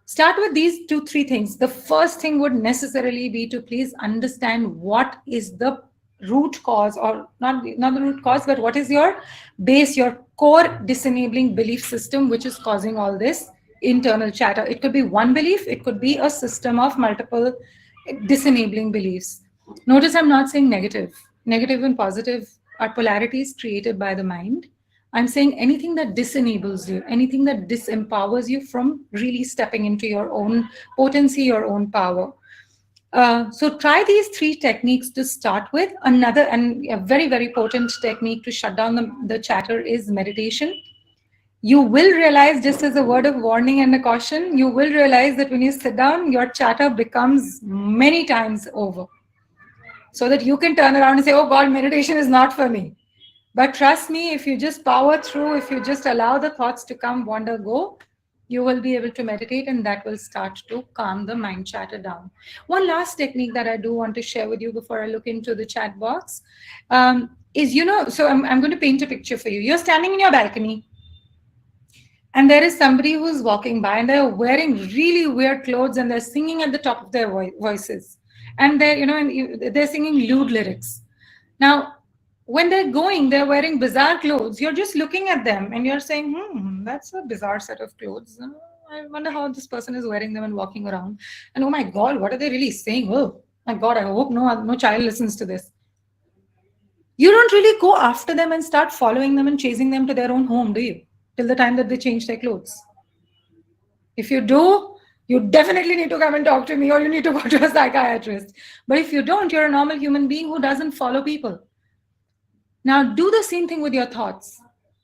Start with these 2-3 things. The first thing would necessarily be to please understand what is the root cause, or not the root cause, but what is your base, your core disenabling belief system, which is causing all this internal chatter. It could be one belief, it could be a system of multiple disenabling beliefs. Notice I'm not saying negative. Negative and positive are polarities created by the mind. I'm saying anything that disenables you, anything that disempowers you from really stepping into your own potency, your own power. So try these three techniques to start with. Another and a very, very potent technique to shut down the chatter is meditation. You will realize, just as a word of warning and a caution, you will realize that when you sit down, your chatter becomes many times over. So that you can turn around and say, oh God, meditation is not for me. But trust me, if you just power through, if you just allow the thoughts to come, wander, go, you will be able to meditate, and that will start to calm the mind chatter down. One last technique that I do want to share with you before I look into the chat box is, so I'm going to paint a picture for you. You're standing in your balcony, and there is somebody who's walking by, and they're wearing really weird clothes, and they're singing at the top of their voices. And they're singing lewd lyrics. Now, when they're wearing bizarre clothes, you're just looking at them and you're saying, that's a bizarre set of clothes. I wonder how this person is wearing them and walking around. And oh my God, what are they really saying? Oh my God, I hope no child listens to this. You don't really go after them and start following them and chasing them to their own home, do you? Till the time that they change their clothes. If you do, you definitely need to come and talk to me, or you need to go to a psychiatrist. But if you don't, you're a normal human being who doesn't follow people. Now, do the same thing with your thoughts.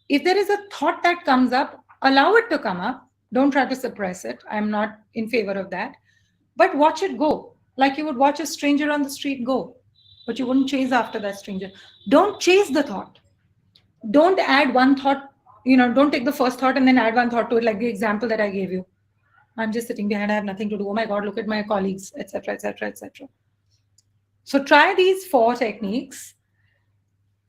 If there is a thought that comes up, allow it to come up. Don't try to suppress it. I'm not in favor of that. But watch it go, like you would watch a stranger on the street go. But you wouldn't chase after that stranger. Don't chase the thought. Don't add one thought, don't take the first thought and then add one thought to it, like the example that I gave you. I'm just sitting behind, I have nothing to do. Oh my God, look at my colleagues, etc., etc., etc. So try these 4 techniques.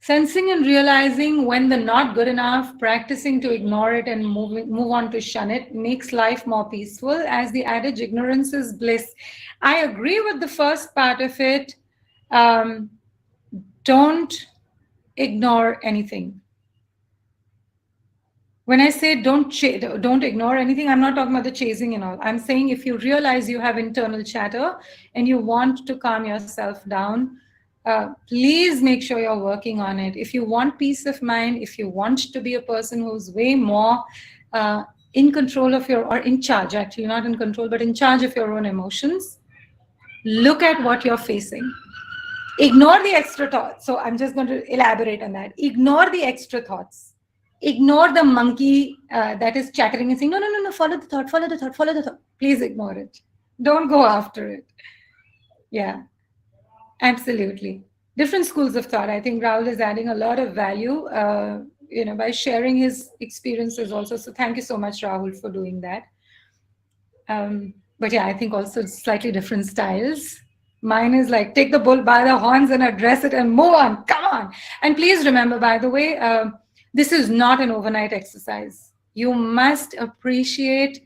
Sensing and realizing when they're not good enough, practicing to ignore it and move on to shun it makes life more peaceful. As the adage, ignorance is bliss. I agree with the first part of it. Don't ignore anything. When I say don't ignore anything, I'm not talking about the chasing and all. I'm saying if you realize you have internal chatter and you want to calm yourself down, please make sure you're working on it. If you want peace of mind, if you want to be a person who's way more in control of or in charge, actually not in control, but in charge of your own emotions, look at what you're facing. Ignore the extra thoughts. So I'm just going to elaborate on that. Ignore the extra thoughts. Ignore the monkey that is chattering and saying, no, follow the thought. Please ignore it. Don't go after it. Yeah, absolutely. Different schools of thought. I think Rahul is adding a lot of value, by sharing his experiences also. So thank you so much, Rahul, for doing that. But yeah, I think also slightly different styles. Mine is like, take the bull by the horns and address it and move on. Come on. And please remember, by the way, this is not an overnight exercise. You must appreciate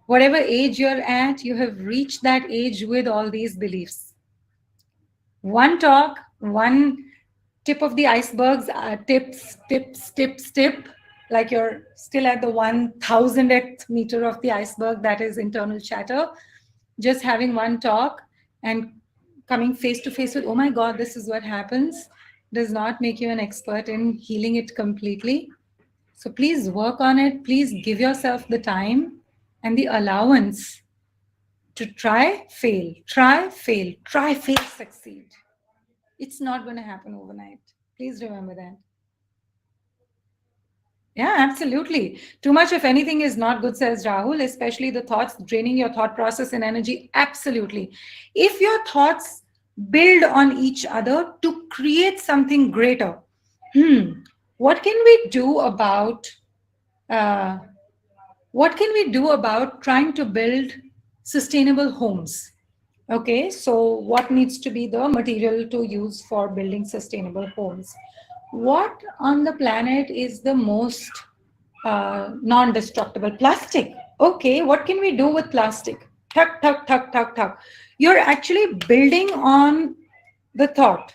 whatever age you're at, you have reached that age with all these beliefs. One talk, one tip of the icebergs, tip, like you're still at the 1000th meter of the iceberg, that is internal chatter. Just having one talk and coming face to face with, oh my God, this is what happens, does not make you an expert in healing it completely. So please work on it. Please give yourself the time and the allowance to try, fail, succeed. It's not going to happen overnight. Please remember that. Yeah, absolutely. Too much of anything is not good, says Rahul, especially the thoughts draining your thought process and energy. Absolutely. If your thoughts build on each other to create something greater, what can we do about trying to build sustainable homes? Okay, so what needs to be the material to use for building sustainable homes? What on the planet is the most non-destructible? Plastic. Okay, what can we do with plastic? Tuck. You're actually building on the thought.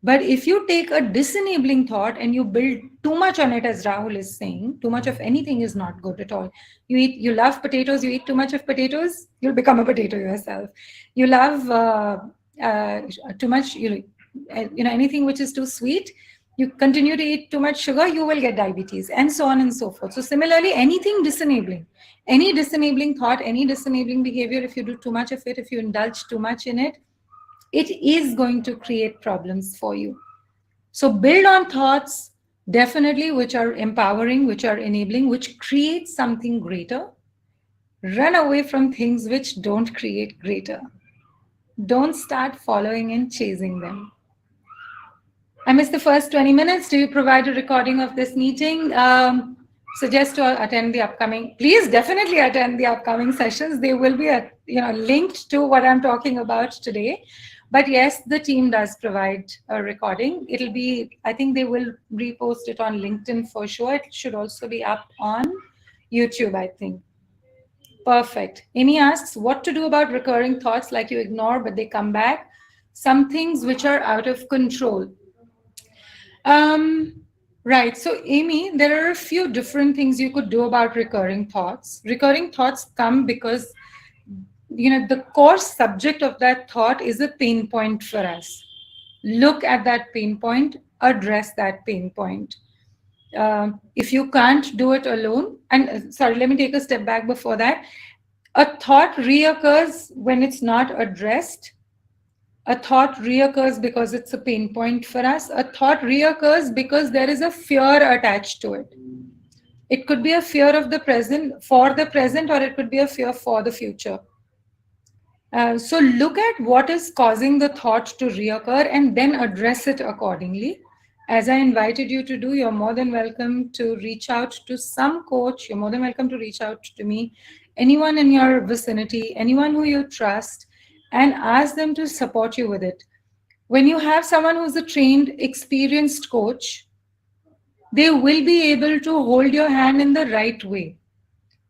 But if you take a disenabling thought and you build too much on it, as Rahul is saying, too much of anything is not good at all. You love potatoes, you eat too much of potatoes, you'll become a potato yourself. You love uh, too much, anything which is too sweet, you continue to eat too much sugar, you will get diabetes, and so on and so forth. So similarly, anything disenabling, any disenabling thought, any disenabling behavior, if you do too much of it, if you indulge too much in it, it is going to create problems for you. So build on thoughts, definitely, which are empowering, which are enabling, which create something greater. Run away from things which don't create greater. Don't start following and chasing them. I missed the first 20 minutes. Do you provide a recording of this meeting? Suggest to attend the upcoming. Please definitely attend the upcoming sessions. They will be linked to what I'm talking about today. But yes, the team does provide a recording. It'll be, I think they will repost it on LinkedIn for sure. It should also be up on YouTube, I think. Perfect. Amy asks, what to do about recurring thoughts like you ignore, but they come back? Some things which are out of control. Right. So, Amy, there are a few different things you could do about recurring thoughts. Recurring thoughts come because, the core subject of that thought is a pain point for us. Look at that pain point, address that pain point. If you can't do it alone, and sorry, let me take a step back before that. A thought reoccurs when it's not addressed. A thought reoccurs because it's a pain point for us. A thought reoccurs because there is a fear attached to it. It could be a fear of the present, for the present, or it could be a fear for the future. So look at what is causing the thought to reoccur and then address it accordingly. As I invited you to do, you're more than welcome to reach out to some coach. You're more than welcome to reach out to me, anyone in your vicinity, anyone who you trust, and ask them to support you with it. When you have someone who's a trained, experienced coach, they will be able to hold your hand in the right way.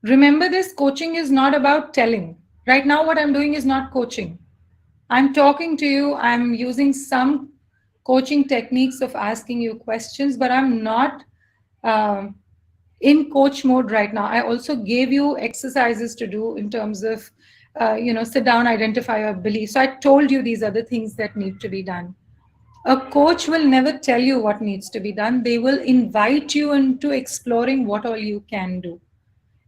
Remember, this coaching is not about telling. Right now, what I'm doing is not coaching. I'm talking to you, I'm using some coaching techniques of asking you questions, but I'm not in coach mode right now. I also gave you exercises to do in terms of, sit down, identify your beliefs. So I told you these are the things that need to be done. A coach will never tell you what needs to be done. They will invite you into exploring what all you can do.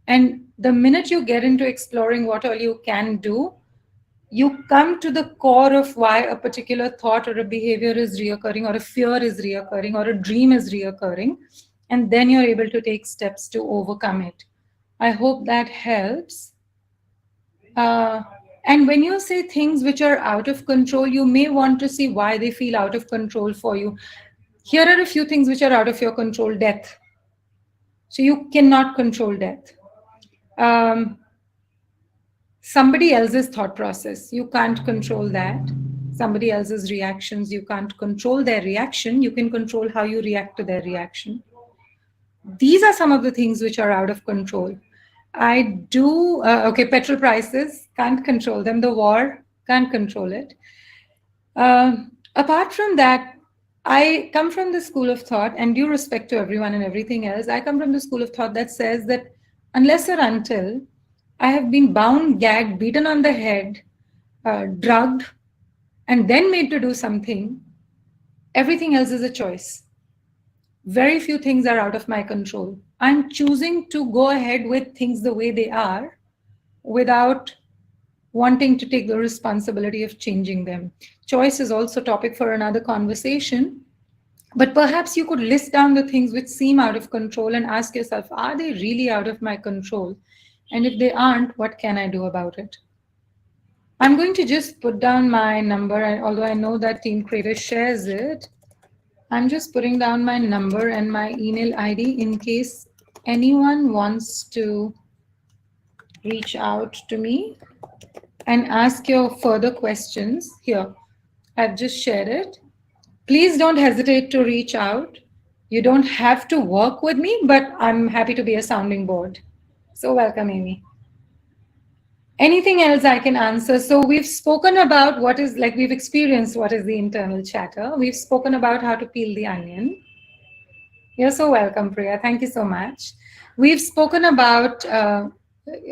And the minute you get into exploring what all you can do, you come to the core of why a particular thought or a behavior is reoccurring, or a fear is reoccurring, or a dream is reoccurring, and then you're able to take steps to overcome it. I hope that helps. And when you say things which are out of control, you may want to see why they feel out of control for you. Here are a few things which are out of your control. Death. So you cannot control death. Somebody else's thought process, you can't control that. Somebody else's reactions, you can't control their reaction. You can control how you react to their reaction. These are some of the things which are out of control. Petrol prices, can't control them. The war, can't control it. Apart from that, I come from the school of thought, and due respect to everyone and everything else, I come from the school of thought that says that unless or until I have been bound, gagged, beaten on the head, drugged, and then made to do something, everything else is a choice. Very few things are out of my control. I'm choosing to go ahead with things the way they are without wanting to take the responsibility of changing them. Choice is also a topic for another conversation. But perhaps you could list down the things which seem out of control and ask yourself, are they really out of my control? And if they aren't, what can I do about it? I'm going to just put down my number, although I know that Team Creator shares it. I'm just putting down my number and my email ID in case anyone wants to reach out to me and ask your further questions. Here, I've just shared it. Please don't hesitate to reach out. You don't have to work with me, but I'm happy to be a sounding board. So welcome, Amy. Anything else I can answer? So we've spoken about what is like we've experienced what is the internal chatter. We've spoken about how to peel the onion. You're so welcome, Priya. Thank you so much. We've spoken about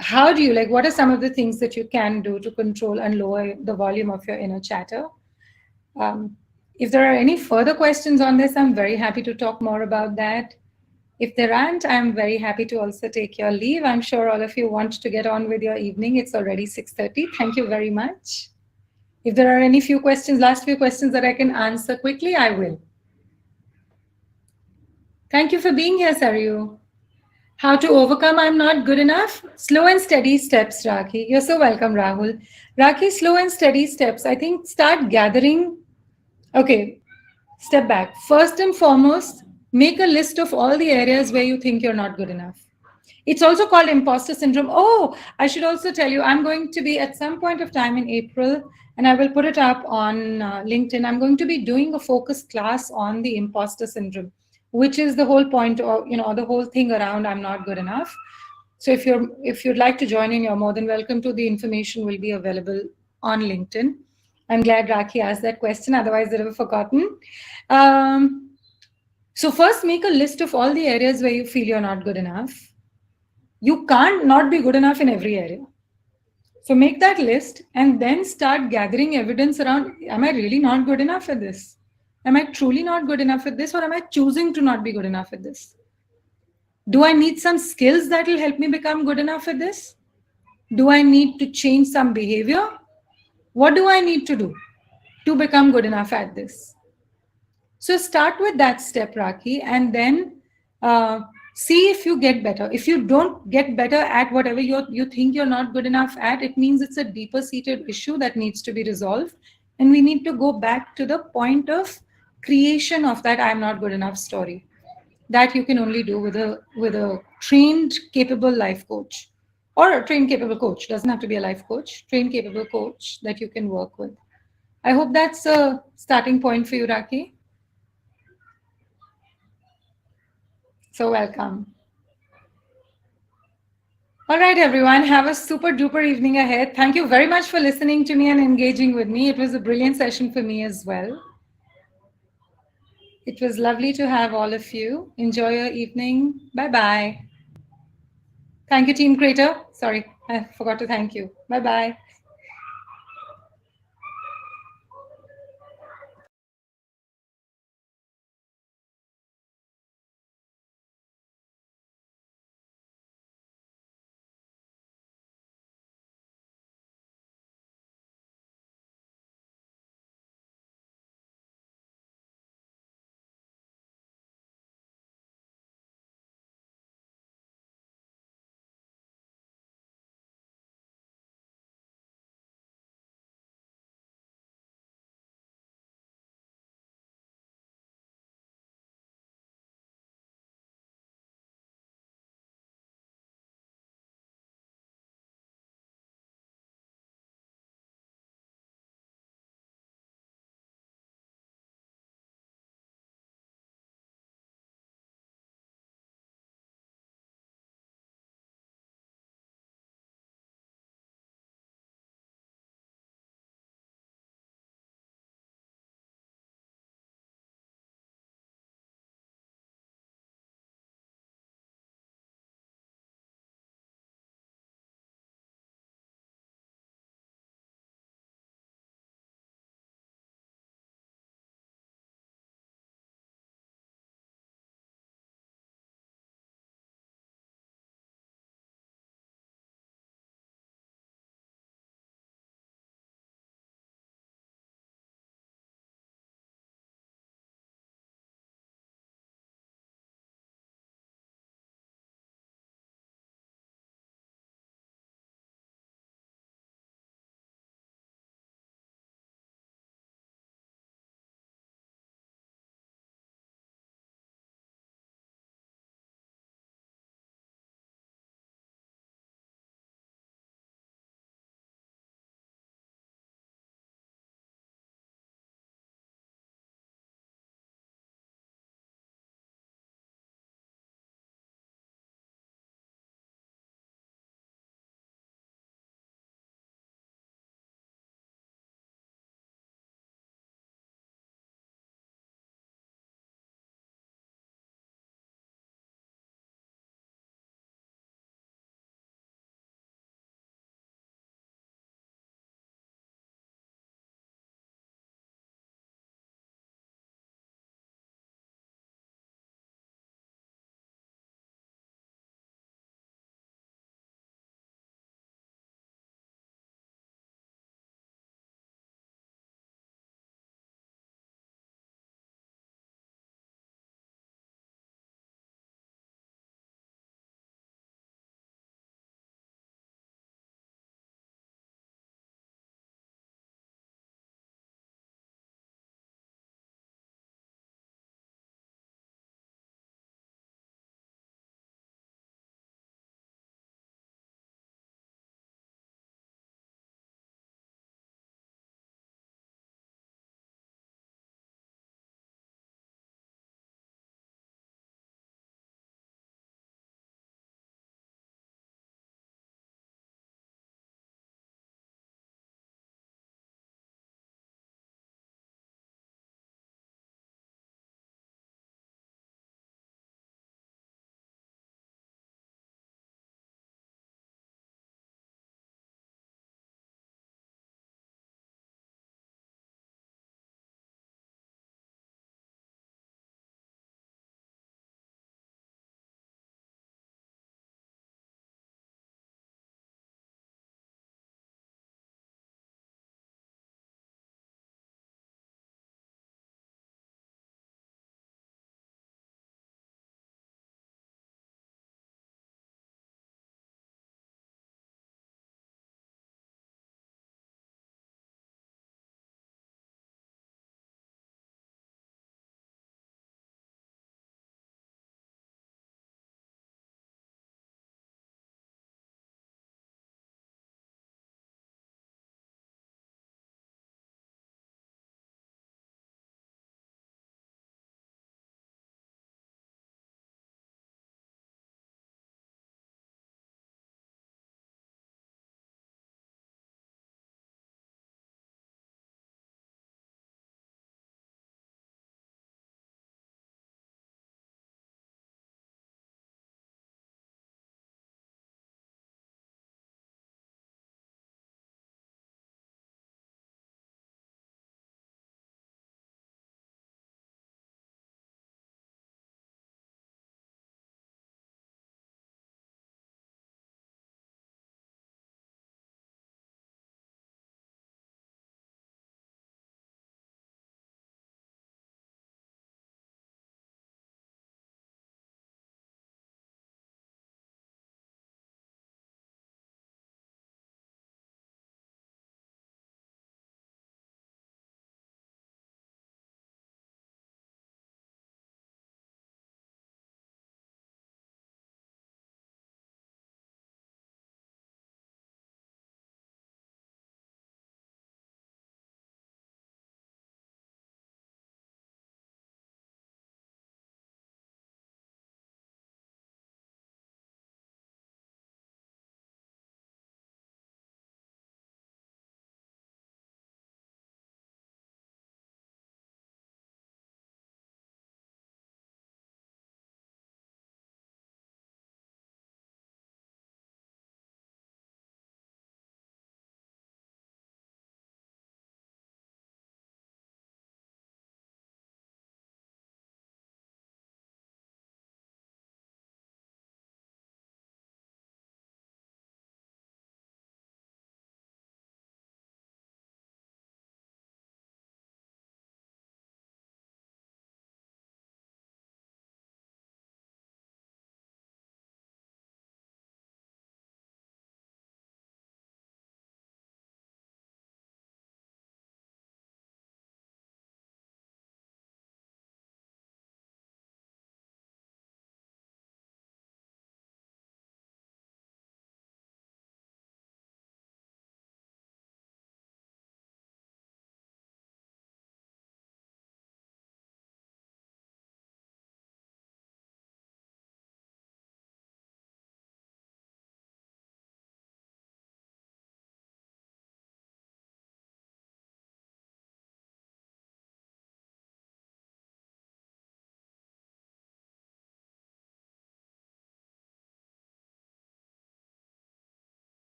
how do you like what are some of the things that you can do to control and lower the volume of your inner chatter. Um, if there are any further questions on this, I'm very happy to talk more about that. If there aren't, I'm very happy to also take your leave. I'm sure all of you want to get on with your evening. It's already 6:30. Thank you very much. If there are any few questions, last few questions that I can answer quickly, I will. Thank you for being here, Saryu. How to overcome I'm not good enough? Slow and steady steps, Rakhi. You're so welcome, Rahul. Rakhi, slow and steady steps. I think start gathering. Okay, step back. First and foremost, make a list of all the areas where you think you're not good enough. It's also called imposter syndrome. Oh, I should also tell you, I'm going to be at some point of time in April, and I will put it up on LinkedIn. I'm going to be doing a focused class on the imposter syndrome, which is the whole point, or the whole thing around I'm not good enough. So if you'd like to join in, you're more than welcome to. The information will be available on LinkedIn. I'm glad Rakhi asked that question. Otherwise, I'd have forgotten. Um, so first, make a list of all the areas where you feel you're not good enough. You can't not be good enough in every area. So make that list and then start gathering evidence around, am I really not good enough at this? Am I truly not good enough at this, or am I choosing to not be good enough at this? Do I need some skills that will help me become good enough at this? Do I need to change some behavior? What do I need to do to become good enough at this? So start with that step, Raki, and then uh, see if you get better. If you don't get better at whatever you think you're not good enough at, it means it's a deeper seated issue that needs to be resolved. And we need to go back to the point of creation of that I'm not good enough story. That you can only do with a trained, capable life coach or a trained, capable coach. Doesn't have to be a life coach, trained, capable coach that you can work with. I hope that's a starting point for you, Raki. So welcome. All right, everyone. Have a super duper evening ahead. Thank you very much for listening to me and engaging with me. It was a brilliant session for me as well. It was lovely to have all of you. Enjoy your evening. Bye bye. Thank you, Team Creator. Sorry, I forgot to thank you. Bye bye.